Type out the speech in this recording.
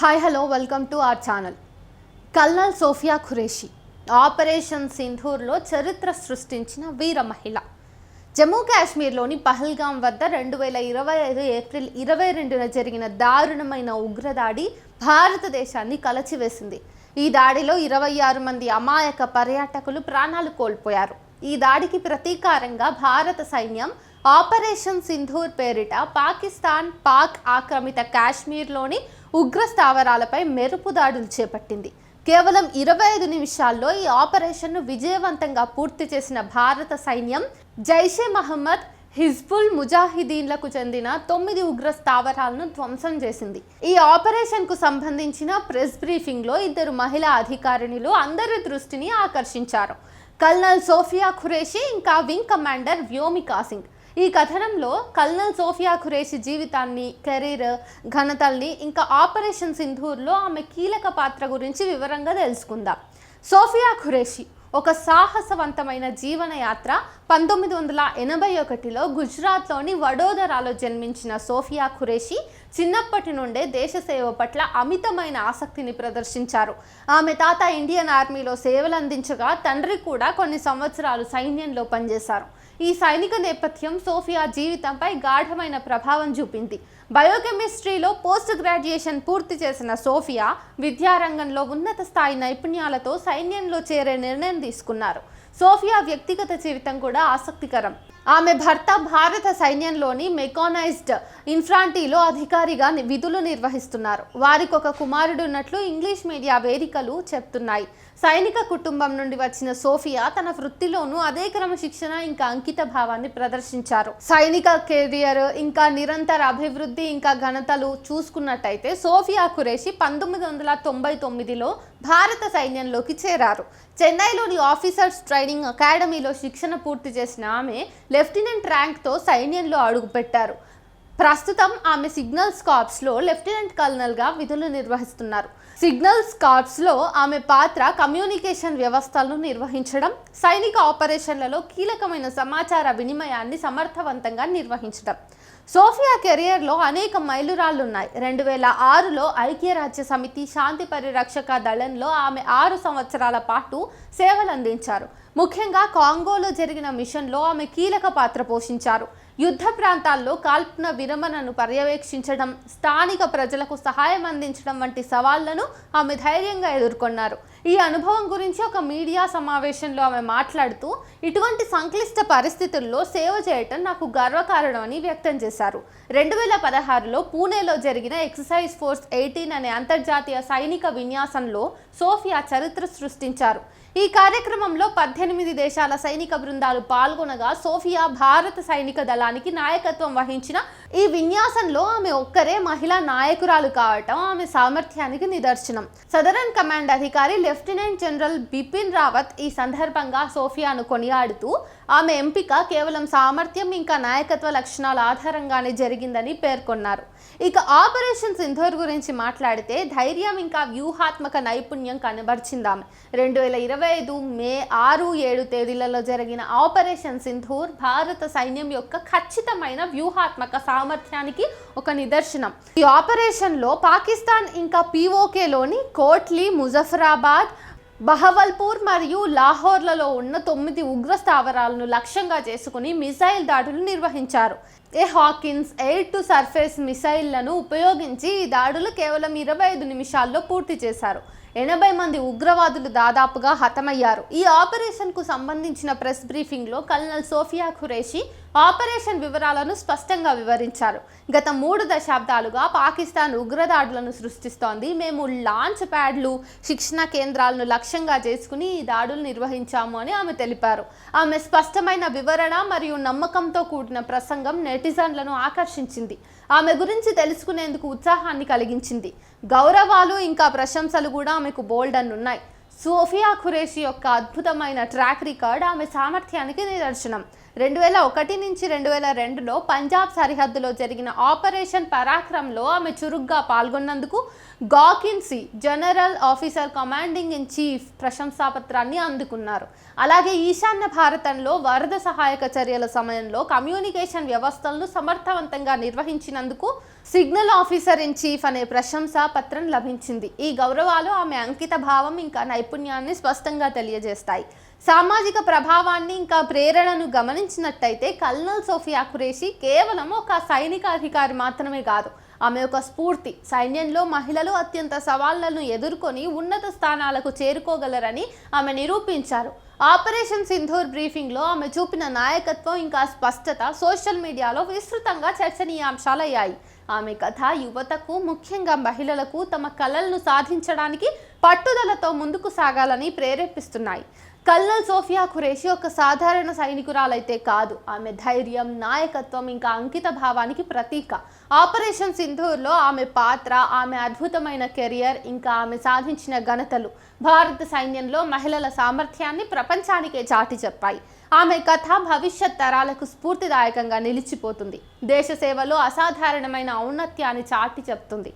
Hi hello welcome to our channel. Colonel Sofiya Qureshi operation సింధూర్లో చరిత్ర సృష్టించిన వీర మహిళ. జమ్మూ కాశ్మీర్లోని పహల్గాం వద్ద 2025 ఏప్రిల్ 22న జరిగిన దారుణమైన ఉగ్రదాడి భారతదేశాన్ని కలచివేసింది. ఈ దాడిలో 26 మంది అమాయక పర్యాటకులు ప్రాణాలు కోల్పోయారు. ఈ దాడికి ప్రతీకారంగా భారత సైన్యం ఆపరేషన్ సింధూర్ పేరిట పాక్ ఆక్రమిత కాశ్మీర్లోని ఉగ్ర స్థావరాలపై మెరుపు దాడులు చేపట్టింది. కేవలం 25 నిమిషాల్లో ఈ ఆపరేషన్ను విజయవంతంగా పూర్తి చేసిన భారత సైన్యం జైషే మహమ్మద్, హిజ్బుల్ ముజాహిదీన్లకు చెందిన 9 ఉగ్ర స్థావరాలను ధ్వంసం చేసింది. ఈ ఆపరేషన్కు సంబంధించిన ప్రెస్ బ్రీఫింగ్లో 2 మహిళా అధికారిణులు అందరి దృష్టిని ఆకర్షించారు. కల్నల్ సోఫియా ఖురేషి ఇంకా వింగ్ కమాండర్ వ్యోమికా సింగ్. ఈ కథనంలో కల్నల్ సోఫియా ఖురేషి జీవితాన్ని, కెరీర్, ఘనతల్ని, ఇంకా ఆపరేషన్ సింధూర్లో ఆమె కీలక పాత్ర గురించి వివరంగా తెలుసుకుందాం. సోఫియా ఖురేషి ఒక సాహసవంతమైన జీవనయాత్ర. 1981లో గుజరాత్లోని వడోదరాలో జన్మించిన సోఫియా ఖురేషి చిన్నప్పటి నుండే దేశ సేవ పట్ల అమితమైన ఆసక్తిని ప్రదర్శించారు. ఆమె తాత ఇండియన్ ఆర్మీలో సేవలు అందించగా తండ్రి కూడా కొన్ని సంవత్సరాలు సైన్యంలో పనిచేశారు. ఈ సైనిక నేపథ్యం సోఫియా జీవితంపై గాఢమైన ప్రభావం చూపింది. బయోకెమిస్ట్రీలో పోస్ట్ గ్రాడ్యుయేషన్ పూర్తి చేసిన సోఫియా విద్యారంగంలో ఉన్నత స్థాయి నైపుణ్యాలతో సైన్యంలో చేరే నిర్ణయం తీసుకున్నారు. సోఫియా వ్యక్తిగత జీవితం కూడా ఆసక్తికరం. ఆమె భర్త భారత సైన్యంలోని మెకానైజ్డ్ ఇన్ఫ్రాంట్రీలో అధికారిగా విధులు నిర్వహిస్తున్నారు. వారికి ఒక కుమారుడు ఉన్నట్లు ఇంగ్లీష్ మీడియా వేదికలు చెప్తున్నాయి. సైనిక కుటుంబం నుండి వచ్చిన సోఫియా తన వృత్తిలోనూ అదే క్రమశిక్షణ ఇంకా అంకిత భావాన్ని ప్రదర్శించారు. సైనిక కెరియర్ ఇంకా నిరంతర అభివృద్ధి ఇంకా ఘనతలు చూసుకున్నట్టయితే సోఫియా ఖురేషి 1999లో భారత సైన్యంలోకి చేరారు. చెన్నైలోని ఆఫీసర్స్ ట్రైనింగ్ అకాడమీలో శిక్షణ పూర్తి చేసిన ఆమె లెఫ్టినెంట్ ర్యాంక్తో సైన్యంలో అడుగుపెట్టారు. ప్రస్తుతం ఆమె సిగ్నల్స్ కార్ప్స్లో లెఫ్టినెంట్ కల్నల్గా విధులు నిర్వహిస్తున్నారు. సిగ్నల్స్ కార్ప్స్లో ఆమె పాత్ర కమ్యూనికేషన్ వ్యవస్థలను నిర్వహించడం, సైనిక ఆపరేషన్లలో కీలకమైన సమాచార వినిమయాన్ని సమర్థవంతంగా నిర్వహించడం. సోఫియా కెరియర్లో అనేక మైలురాళ్లున్నాయి. 2006లో ఐక్యరాజ్య సమితి శాంతి పరిరక్షక దళంలో ఆమె 6 సంవత్సరాల పాటు సేవలందించారు. ముఖ్యంగా కాంగోలో జరిగిన మిషన్లో ఆమె కీలక పాత్ర పోషించారు. యుద్ధ ప్రాంతాల్లో కాల్పున విరమణను పర్యవేక్షించడం, స్థానిక ప్రజలకు సహాయం అందించడం వంటి సవాళ్లను ఆమె ధైర్యంగా ఎదుర్కొన్నారు. ఈ అనుభవం గురించి ఒక మీడియా సమావేశంలో ఆమె మాట్లాడుతూ, ఇటువంటి సంక్లిష్ట పరిస్థితుల్లో సేవ చేయటం నాకు గర్వకారణమని వ్యక్తం చేశారు. 2016లో పూణేలో జరిగిన ఎక్సర్సైజ్ ఫోర్స్ 18 అనే అంతర్జాతీయ సైనిక విన్యాసంలో సోఫియా చరిత్ర సృష్టించారు. ఈ కార్యక్రమంలో 18 దేశాల సైనిక బృందాలు పాల్గొనగా సోఫియా భారత సైనిక దళానికి నాయకత్వం వహించిన ఈ విన్యాసంలో ఆమె ఒక్కరే మహిళా నాయకురాలు కావటం ఆమె సామర్థ్యానికి నిదర్శనం. సదరన్ కమాండ్ అధికారి లెఫ్టినెంట్ జనరల్ బిపిన్ రావత్ ఈ సందర్భంగా సోఫియాను కొనియాడుతూ, ఆమె ఎంపిక కేవలం సామర్థ్యం ఇంకా నాయకత్వ లక్షణాల ఆధారంగానే జరిగిందని పేర్కొన్నారు. ఇక ఆపరేషన్ సింధూర్ గురించి మాట్లాడితే ధైర్యం ఇంకా వ్యూహాత్మక నైపుణ్యం కనబర్చిందామె. 2025 మే 6-7 తేదీలలో జరిగిన ఆపరేషన్ సింధూర్ భారత సైన్యం యొక్క ఖచ్చితమైన వ్యూహాత్మక సామర్థ్యానికి ఒక నిదర్శనం. ఈ ఆపరేషన్లో పాకిస్తాన్ ఇంకా POKలోని కోట్లీ, ముజఫరాబాద్, బహవల్పూర్ మరియు లాహోర్లలో ఉన్న 9 ఉగ్ర స్థావరాలను లక్ష్యంగా చేసుకుని మిసైల్ దాడులు నిర్వహించారు. హాకిన్స్ ఎయిర్ టు సర్ఫేస్ మిసైళ్లను ఉపయోగించి ఈ దాడులు కేవలం 25 నిమిషాల్లో పూర్తి చేశారు. 80 మంది ఉగ్రవాదులు దాదాపుగా హతమయ్యారు. ఈ ఆపరేషన్కు సంబంధించిన ప్రెస్ బ్రీఫింగ్లో కల్నల్ సోఫియా ఖురేషి ఆపరేషన్ వివరాలను స్పష్టంగా వివరించారు. గత 3 దశాబ్దాలుగా పాకిస్తాన్ ఉగ్రదాడులను సృష్టిస్తోంది. మేము లాంచ్ ప్యాడ్లు, శిక్షణ కేంద్రాలను లక్ష్యంగా చేసుకుని ఈ దాడులు నిర్వహించాము అని ఆమె తెలిపారు. ఆమె స్పష్టమైన వివరణ మరియు నమ్మకంతో కూడిన ప్రసంగం నెటిజన్లను ఆకర్షించింది. ఆమె గురించి తెలుసుకునేందుకు ఉత్సాహాన్ని కలిగించింది. గౌరవాలు ఇంకా ప్రశంసలు కూడా ఆమెకు బోల్డ్ అని ఉన్నాయి. సోఫియా ఖురేషి యొక్క అద్భుతమైన ట్రాక్ రికార్డ్ ఆమె సామర్థ్యానికి నిదర్శనం. 2001 నుంచి 2002లో పంజాబ్ సరిహద్దులో జరిగిన ఆపరేషన్ పరాక్రమ్లో ఆమె చురుగ్గా పాల్గొన్నందుకు గాకిన్సీ general officer commanding in chief ప్రశంసాపత్రాన్ని అందుకున్నారు. అలాగే ఈశాన్య భారతంలో వరద సహాయక చర్యల సమయంలో కమ్యూనికేషన్ వ్యవస్థలను సమర్థవంతంగా నిర్వహించినందుకు సిగ్నల్ ఆఫీసర్ ఇన్ చీఫ్ అనే ప్రశంసా పత్రం లభించింది. ఈ గౌరవాలు ఆమె అంకిత భావం ఇంకా నైపుణ్యాన్ని స్పష్టంగా తెలియజేస్తాయి. సామాజిక ప్రభావాన్ని ఇంకా ప్రేరణను గమనించినట్టయితే కల్నల్ సోఫియా ఖురేషి కేవలం ఒక సైనిక అధికారి మాత్రమే కాదు, ఆమె ఒక స్ఫూర్తి. సైన్యంలో మహిళలు అత్యంత సవాళ్లను ఎదుర్కొని ఉన్నత స్థానాలకు చేరుకోగలరని ఆమె నిరూపించారు. ఆపరేషన్ సింధూర్ బ్రీఫింగ్లో ఆమె చూపిన నాయకత్వం ఇంకా స్పష్టత సోషల్ మీడియాలో విస్తృతంగా చర్చనీయాంశాలయ్యాయి. ఆమె కథ యువతకు, ముఖ్యంగా మహిళలకు తమ కలలను సాధించడానికి పట్టుదలతో ముందుకు సాగాలని ప్రేరేపిస్తున్నాయి. కల్నల్ సోఫియా ఖురేషి ఒక సాధారణ సైనికురాలైతే కాదు, ఆమె ధైర్యం, నాయకత్వం ఇంకా అంకిత భావానికి ప్రతీక. ఆపరేషన్ సింధూర్లో ఆమె పాత్ర, ఆమె అద్భుతమైన కెరియర్ ఇంకా ఆమె సాధించిన ఘనతలు భారత సైన్యంలో మహిళల సామర్థ్యాన్ని ప్రపంచానికే చాటి చెప్పాయి. ఆమె కథ భవిష్యత్ తరాలకు స్ఫూర్తిదాయకంగా నిలిచిపోతుంది. దేశ సేవలో అసాధారణమైన ఔన్నత్యాన్ని చాటి చెప్తుంది.